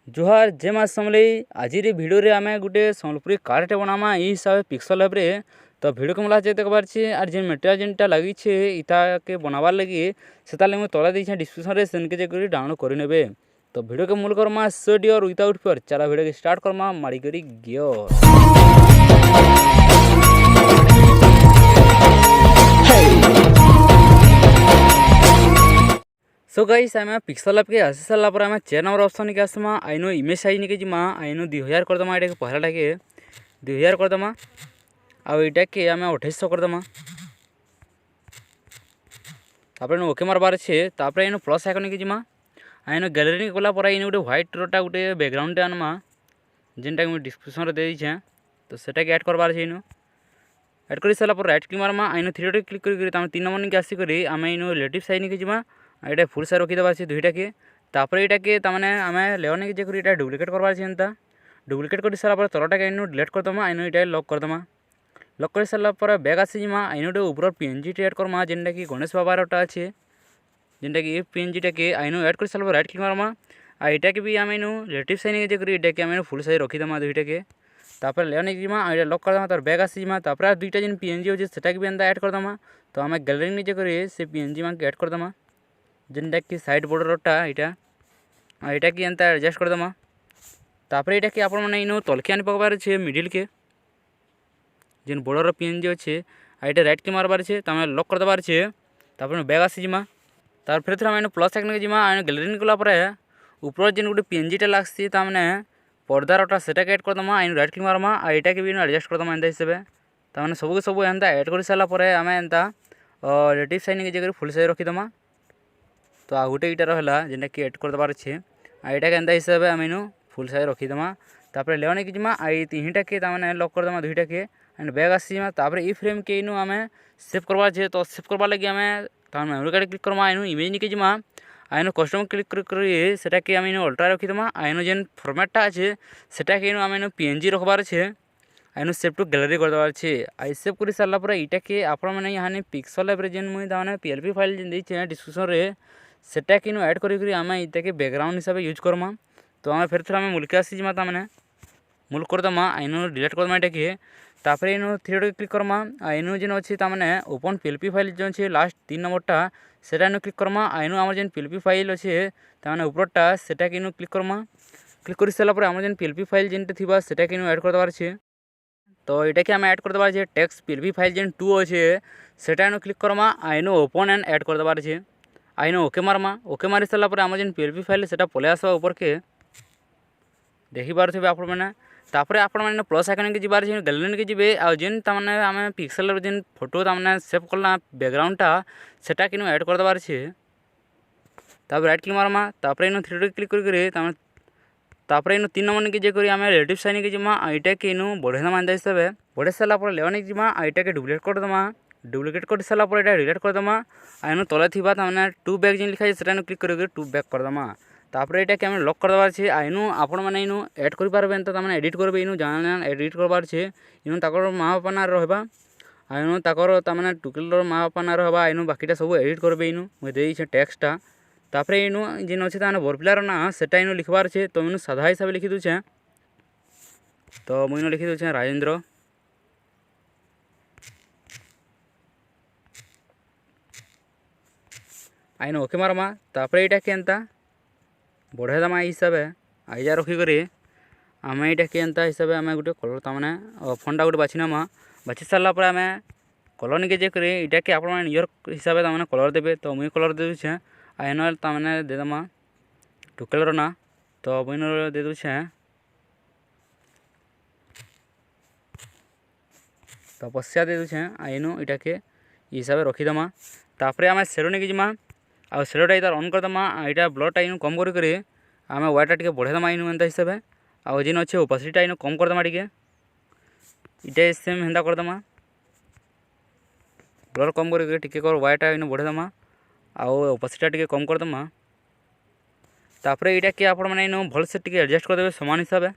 जोहार जय माँ समलई आज भिडियो रे आमे गुटे सम्बलपुरी कार्डटे बनामा ई हिसाब से पिक्सल लैब रे। तो भिडियो को मला जे देखबार छे आर जेन मटेरियल जेनटा लगी छे इता के बनावार लगी सेता ले मु तला दी छे डिस्क्रिप्शन रे सेन के जे करी डाउनलोड करि नेबे। तो भिडियो के मूल करमा स्टडी और विदाउट फेयर चला भिडियो के स्टार्ट करमा माड़ी करी गियो। सो गाइस आमे पिक्सल लैब के आसी साला पर आमे 4 नंबर ऑप्शन के आसमा आइनो इमेज साइज निके जिमा आइनो 2000 कर दमा। एटा पहला के 2000 कर दमा आ एटा के आमे 2800 कर दमा। तापर ओके मारबार छे तापर इनो प्लस आइकन के जिमा आइनो गैलरी कोला पर इनो गुटे व्हाइट रोटा गुटे बैकग्राउंड आनमा जेनटा मु डिस्क्रिप्शन रे दे दी छे। तो सेटा के ऐड करबार छे इनो ऐड कर साला पर राइट क्लिक मारमा आइनो थ्री डॉट क्लिक करी तामे 3 नंबर निके आसी करी आमे इनो रिलेटिव साइज निके जिमा एटा फुल साइज रखी देबार छे दुईटा के। तापर एटा के तामाने आमे लेवने के जे करी एटा डुप्लीकेट करबार छे एंता डुप्लीकेट कर सारा पर तलटा के इनो डिलीट कर दमा आइनो एटा लॉक कर दमा। लॉक कर सारा पर बैक आसी जिमा आइनो डे ऊपर पीएनजी ऐड करमा जेनटा की गणेश बाबा रोटा আছে जेनटा की पीएनजी टा के आइनो ऐड कर सारा पर राइट क्लिक मारमा आ एटा के भी आमे इनो रिलेटिव साइज के जे करी एटा के आमे फुल साइज रखी दमा दुईटा के। तापर लेवने के जिमा एटा लॉक कर दमा तार बैक आसी जिमा तापर दुईटा जेन पीएनजी होचे सेटा के भी एंता ऐड कर दमा। तो आमे गैलरी में जे करी से पीएनजी मान के ऐड कर दमा जेनटा की साइड बॉर्डरटा एटा की एंता एडजस्ट कर दमा। तापर एटा की आपण माने इनो तलके आनी पकबार छे मिडिल के जेन बॉर्डर पीएनजी अच्छे एटा राइट के मारबार छे तमे लॉक कर दबार छे। तापर बैक आसी जिमा तार फिर थोड़ा मैंने प्लस आइकन के जिमा आइनो गैलरी गला पर ऊपर जेन गुटे पीएनजी टा लागसी ता माने पर्दा रोटा सेटा के ऐड कर दमा आइनो राइट क्लिक मारमा आ एटा के भी एडजस्ट कर दमा एंता हिसाबे ता माने सब के सब एंता ऐड कर साला पर आमे एंता रिलेटिव साइज के जगह फुल साइज रखी दमा। तो आ गुटे इटा रहला जेनटा की ऐड कर दबार छे आ एटा के एंता हिसाबे आमे इनो फुल साइज रखी दमा। तापर लेवने के जिमा आई तीनटा के ता माने लॉक कर दमा दुईटा के एंड बैक आसी जिमा तापर ई फ्रेम के इनो आमे सेव करबा छे। तो सेव करबा लगी आमे तार मेमोरी कार्ड क्लिक करमा आइनो इमेज निके जिमा आइनो कस्टम क्लिक करी सेटा के आमे इनो अल्ट्रा रखी दमा आइनो जेन फॉर्मेट टा আছে सेटा के इनो आमे इनो पीएनजी रखबार छे आइनो सेव टू गैलरी कर दबार छे। आई सेव करी सारला पर इटा के आपण माने यहाने पिक्सल लैब रे जेन मुई ताने पीएलपी फाइल जेन दै छे डिस्क्रिप्शन रे सेटा के इनो ऐड करी आमे इटा के बैकग्राउंड हिसाब यूज करमा। तो आमे फिर थोड़ा आमे मुलके आसी जिमा ता माने मुल कर दमा आइनो डिलीट कर दमा इटा के। तापर इनो थ्री डॉट क्लिक करमा आइनो जेन अछि ता माने ओपन पीएलपी फाइल जेन अछि लास्ट 3 नंबरटा सेटा इनो क्लिक करमा आइनो हमर जेन पीएलपी फाइल अछि ता माने ऊपरटा सेटा के इनो क्लिक करमा क्लिक करि साला पर हमर जेन पीएलपी फाइल जेनटा थिबा सेटा के इनो ऐड कर दबार छे। तो एटा के आमे ऐड कर दबार छे टेक्स्ट पीएलपी फाइल जेन 2 अछि सेटा इनो क्लिक करमा आइनो ओपन एंड ऐड कर दबार छे आइनो ओके मारमा ओके मारि साला पर हमर जेन पीएलपी फाइल सेटा पले आसबा ऊपर के देखि पारथिबे आपण माने। तापर आपण माने प्लस आइकन के जिबार छे गैलरी के जिबे आ जेन ता माने आमे पिक्सल रे जेन फोटो ता माने सेव करला बैकग्राउंड टा सेटा किनो ऐड कर दबार छे। तापर राइट क्लिक मारमा तापर इनो थ्री डॉट क्लिक करी तापर इनो 3 नंबर के जे करी आमे रिलेटिव साइन के जिमा एटा के इनो बढ़े दमा अंदा हिसाबे बढ़े साला पर लेवने के जिमा एटा के डुप्लीकेट कर दमा डुप्लीकेट कर साला पर एटा डिलीट कर दमा आइनो तले थिबा ता माने टू बैक जेन लिखा है सेटा नो क्लिक करी टू बैक कर दमा। तापर एटा के आमे लॉक कर दबार छे आइनो आपण माने इनो ऐड करि पारबे एंता माने एडिट करबे इनो जान एडिट करबार छे इनो ताकर मां बापा ना रहबा आइनो ताकर ता माने टुकलर मां बापा ना रहबा आइनो बाकीटा सब एडिट करबे इनो मय देई छे टेक्स्ट टा। तापर इनो जेन अछि ता बरपिलार ना सेटा इनो लिखबार छे तो इनो सादा हिसाब लिखि दउ छे। तो मय इनो लिखि दउ छे राजेंद्र आइनो ओके मारमा तापर एटा के एंता बढ़े दमा हिसाबे आइजा रखी करी आमे एटा के एंता हिसाबे आमे गुटे कलर ता माने फंडा गुटे बाछिनामा बाछि सारला पर आमे कलर निके जे करी एटा के आपण माने नियर हिसाबे ता माने कलर देबे। तो मुई कलर दे छे आइनो ता माने दे दमा टू कलर ना तो बइनो दे दउ छे तपस्या दे दउ छे आइनो एटा के हिसाबे रखी दमा। तापर आमे सेरो निके जिमा आ सेरोटा इधर ऑन कर दमा एटा ब्लरटा इनो कम करी आमे वाइटा टिके बढ़े दमा इनो एंता हिसाबे आ जेन अच्छे ओपासिटीटा इनो कम कर दमा टिके इटा सेम हेंदा कर दमा ब्लर कम करी टिके कर वाइटा इनो बढ़े दमा आ ओपासिटीटा टिके कम कर दमा। तापर एटा के आपण माने इनो भल से टिके एडजस्ट कर देबे समान हिसाबे।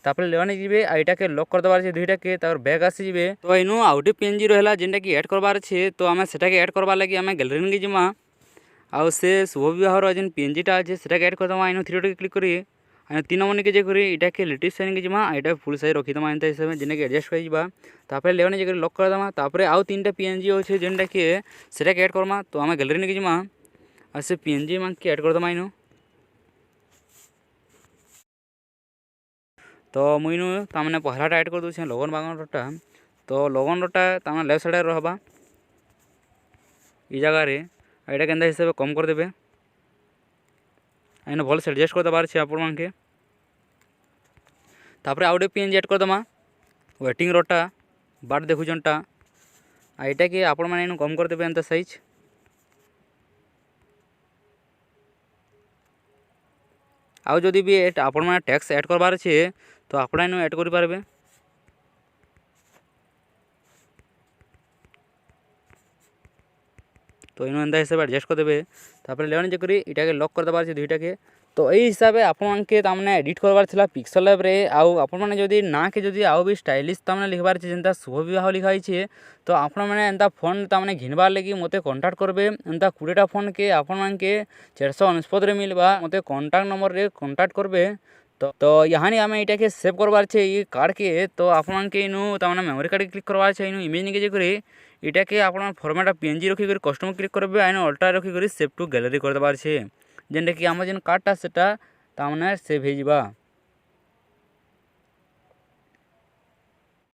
तापर लेवने जिबे एटा के लॉक कर दबार छे दुईटा के तापर बैक आसी जिबे तो इनो आउटे पीएनजी रहला जेनटा की ऐड करबार छे। तो आमे सेटा के ऐड करबा लागि आमे गैलरी के जिमा आउ से शुभ विवाहर जेन पीएनजीटा अच्छे से ऐड करदमा इन 3 डट क्लिक करी आइन 3 नंबर निके जेकरी इटा के लेटेस्ट साइन के जमा एटा फुल साइज रखीदमा एंता हिसाब में जेने के एडजस्ट कर जिबा तापर लेवन जेकरी लॉक कर दमा तापर आउ 3टा पीएनजी होचे जेनटा के सेटा के ऐड करमा तो आमे गैलरी निके जमा आ से पीएनजी मान के ऐड करदमा इनु तो मुइनु तामने पहलाटा ऐड कर दूछे लगन बागन रोटा तो लगन रोटा तामने लेफ्ट साइड रहबा ई जगह रे एटा केंदा हिसाब कम कर देबे आइन भल से एडजस्ट कर दबार छे आपण मानके तापर आउटे पीएनजी ऐड कर दमा वेटिंग रोटा बाट देखु जनटा एटा के आपण माने इन कम कर देबे एंता साइज आउ जदि भी आपण माने टैक्स ऐड करबार छे तो आपण इन ऐड करि पारबे तो इन एंता हिसाब एडजस्ट कर देबे तापर लेवन जे करी इटा के लॉक कर दबार छे दुईटा के तो यही हिसाब से आपण के तामने एडिट करबार थिला पिक्सल लैब रे आउ आपण माने जदि ना के जदि आउ भी स्टाइलिश तामने लिखबार छे जेंता शुभ विवाह लिखाई छे तो आपण माने एंता फोन तामने घिनबार लगी मते कांटेक्ट करबे एंता 20टा फोन के आपण मान के 469 रे मिलबा मते कांटेक्ट नंबर रे कांटेक्ट करबे तो यहाँ नहीं आम ये सेव करवार छे ये कार्ड के तो आपण के इनु तामने मेमोरी कार्ड क्लिक करवार छे इनु इमेज निके जे करे इटा के आपण फॉर्मेट पीएनजी रखी कर कस्टम क्लिक करबे आइन अल्ट्रा रखी कर सेव टू गैलरी कर दबार छे जेंटा कि आम जेन कार्डटा सेटा तामने सेव हो जिबा।